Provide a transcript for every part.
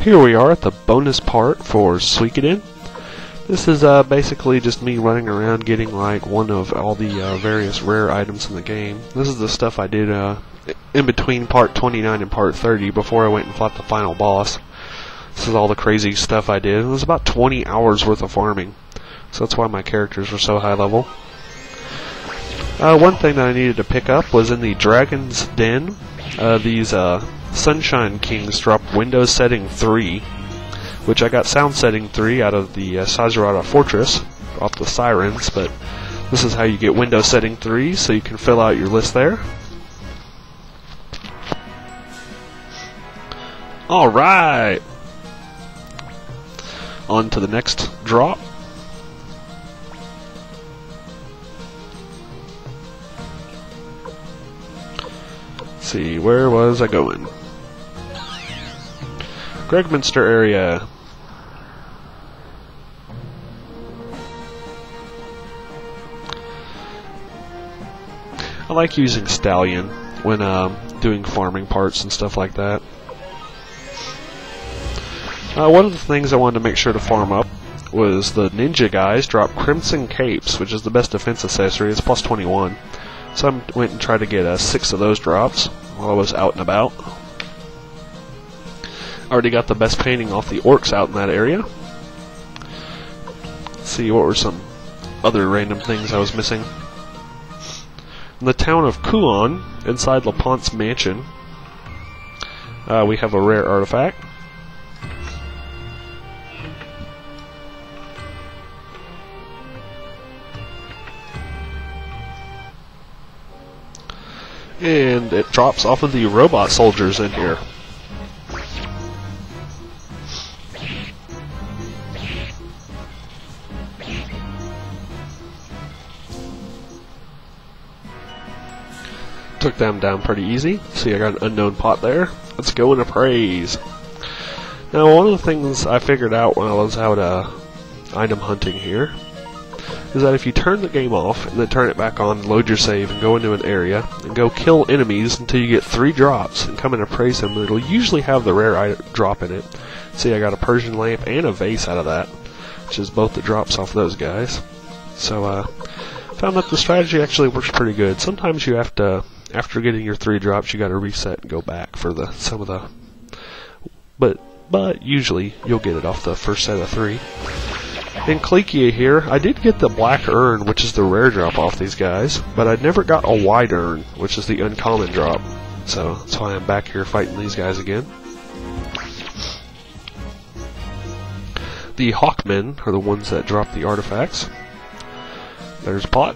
Here we are at the bonus part for Suikoden. This is basically just me running around getting like one of all the various rare items in the game. This is the stuff I did in between part 29 and part 30 before I went and fought the final boss. This is all the crazy stuff I did. It was about 20 hours worth of farming, so that's why my characters were so high level. One thing that I needed to pick up was in the Dragon's Den. These Sunshine Kings dropped Windows Setting 3, which I got Sound Setting 3 out of the Sazurata Fortress, off the Sirens, but this is how you get Windows Setting 3, so you can fill out your list there. Alright! On to the next drop. Let's see, where was I going? Gregminster area. I like using Stallion when doing farming parts and stuff like that. One of the things I wanted to make sure to farm up was the ninja guys drop Crimson Capes, which is the best defense accessory. It's plus 21. So I went and tried to get 6 of those drops while I was out and about. Already got the best painting off the orcs out in that area. Let's see, what were some other random things I was missing. In the town of Kuon, inside LaPonte's mansion, we have a rare artifact. And it drops off of the robot soldiers in here. Took them down pretty easy. See, I got an unknown pot there. Let's go and appraise. Now, one of the things I figured out when I was out item hunting here is that if you turn the game off and then turn it back on, load your save and go into an area and go kill enemies until you get 3 drops and come and appraise them, it'll usually have the rare item drop in it. See, I got a Persian lamp and a vase out of that, which is both the drops off those guys. So, found that the strategy actually works pretty good. Sometimes you have to, after getting your 3 drops, you got to reset and go back for some of the, but usually you'll get it off the first set of 3. In Klikia here, I did get the black urn, which is the rare drop off these guys, but I never got a white urn, which is the uncommon drop. So that's why I'm back here fighting these guys again. The Hawkmen are the ones that drop the artifacts. There's a pot.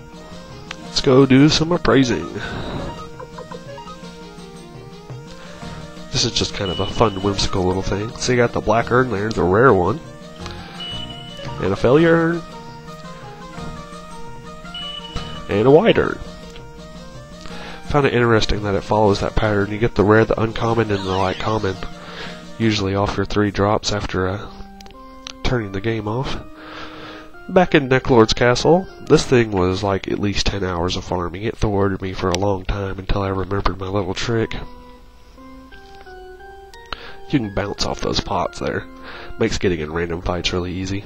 Let's go do some appraising. This is just kind of a fun, whimsical little thing. So you got the black urn there, the rare one. And a failure urn. And a white urn. Found it interesting that it follows that pattern. You get the rare, the uncommon, and the light common. Usually off your 3 drops after turning the game off. Back in Necklord's Castle, this thing was like at least 10 hours of farming. It thwarted me for a long time until I remembered my little trick. You can bounce off those pots there. Makes getting in random fights really easy.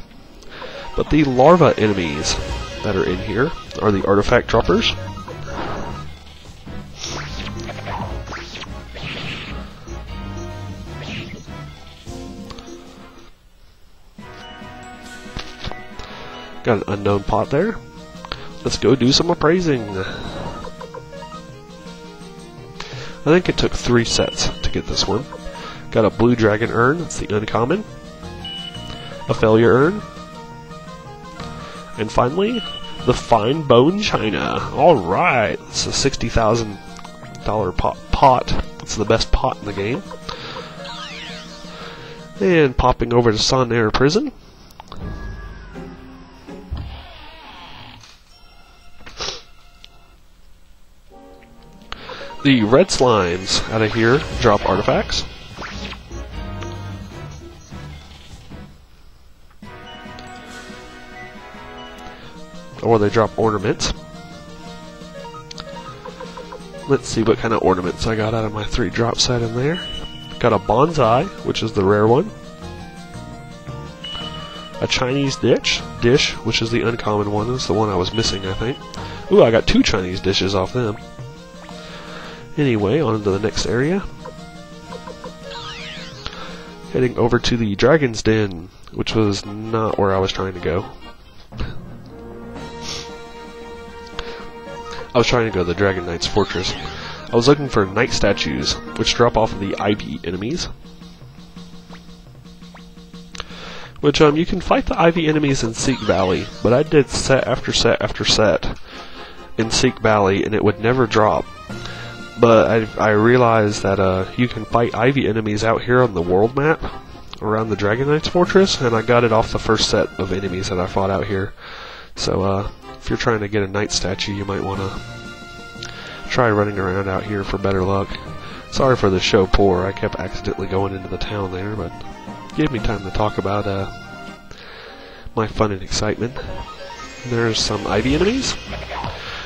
But the larva enemies that are in here are the artifact droppers. Got an unknown pot there. Let's go do some appraising. I think it took 3 sets to get this one. Got a blue dragon urn, that's the uncommon. A failure urn. And finally, the fine bone china. Alright, it's a $60,000 pot. It's the best pot in the game. And popping over to Son Air Prison. The red slimes out of here drop artifacts. Or they drop ornaments. Let's see what kind of ornaments I got out of my 3 drop set in there. Got a bonsai, which is the rare one. a Chinese dish, which is the uncommon one. It's the one I was missing, I think. Ooh, I got 2 Chinese dishes off them. Anyway, on to the next area. Heading over to the Dragon's Den, which was not where I was trying to go. I was trying to go to the Dragon Knight's fortress. I was looking for knight statues, which drop off of the Ivy enemies. Which, you can fight the Ivy enemies in Seek Valley, but I did set after set after set in Seek Valley, and it would never drop. But I realized that you can fight Ivy enemies out here on the world map, around the Dragon Knight's fortress, and I got it off the first set of enemies that I fought out here. So, if you're trying to get a knight statue, you might want to try running around out here for better luck. Sorry for the show poor, I kept accidentally going into the town there, but gave me time to talk about my fun and excitement. There's some Ivy enemies.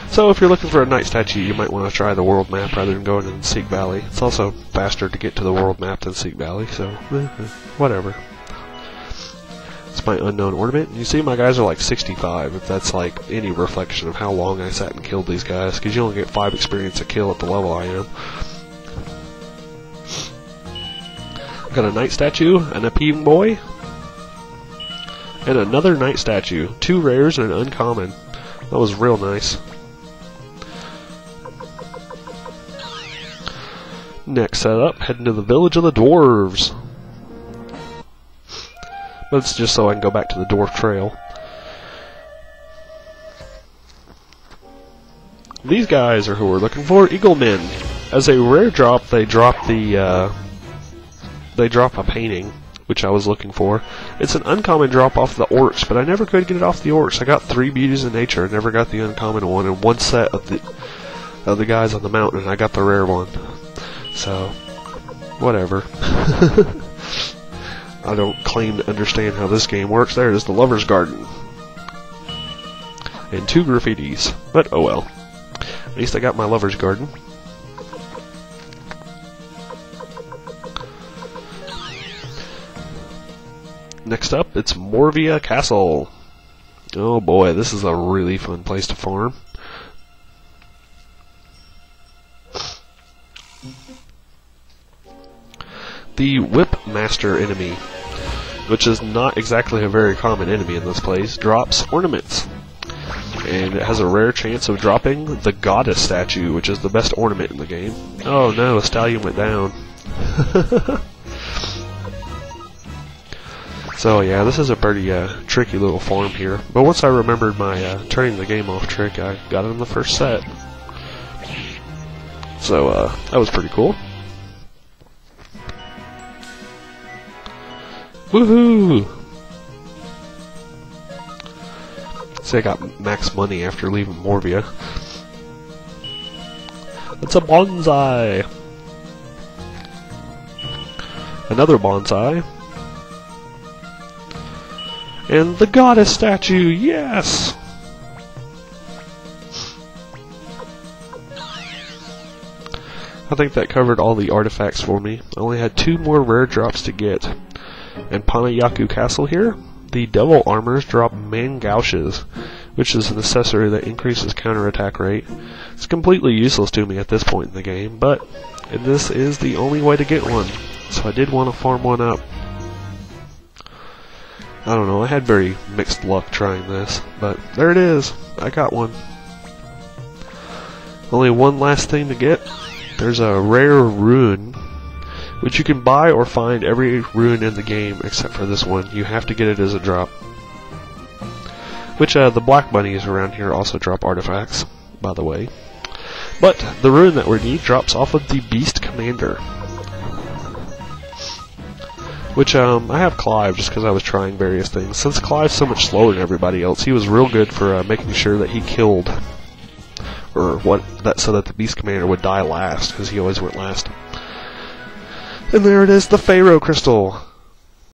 So if you're looking for a knight statue, you might want to try the world map rather than going in Seek Valley. It's also faster to get to the world map than Seek Valley, so whatever. It's my unknown ornament. You see my guys are like 65, if that's like any reflection of how long I sat and killed these guys, because you only get 5 experience a kill at the level I am. Got a knight statue, an Appealing Boy, and another knight statue. 2 rares and an uncommon. That was real nice. Next setup, heading to the village of the dwarves. But it's just so I can go back to the dwarf trail. These guys are who we're looking for, Eaglemen. As a rare drop, they drop a painting, which I was looking for. It's an uncommon drop off the orcs, but I never could get it off the orcs. I got 3 beauties of nature, I never got the uncommon one, and 1 set of the guys on the mountain, and I got the rare one. So, whatever. I don't claim to understand how this game works. There it is, the Lover's Garden. And 2 graffitis, but oh well. At least I got my Lover's Garden. Next up, it's Morvia Castle. Oh boy, this is a really fun place to farm. The Whip Master enemy, which is not exactly a very common enemy in this place, drops ornaments. And it has a rare chance of dropping the Goddess statue, which is the best ornament in the game. Oh no, a stallion went down. So yeah, this is a pretty tricky little farm here. But once I remembered my turning the game off trick, I got it in the first set. So that was pretty cool. Woohoo! See, I got max money after leaving Morvia. It's a bonsai! Another bonsai. And the Goddess statue, yes! I think that covered all the artifacts for me. I only had 2 more rare drops to get. And Panayaku Castle here, the Devil Armors drop Mangaushes, which is an accessory that increases counterattack rate. It's completely useless to me at this point in the game, but this is the only way to get one, so I did want to farm one up. I don't know, I had very mixed luck trying this, but there it is, I got one. Only one last thing to get. There's a rare rune, which you can buy or find every rune in the game except for this one. You have to get it as a drop. Which, the black bunnies around here also drop artifacts, by the way. But the rune that we need drops off of the Beast Commander. Which, I have Clive just because I was trying various things. Since Clive's so much slower than everybody else, he was real good for making sure that he killed, or so that the Beast Commander would die last, because he always went last. And there it is, the Pharaoh Crystal.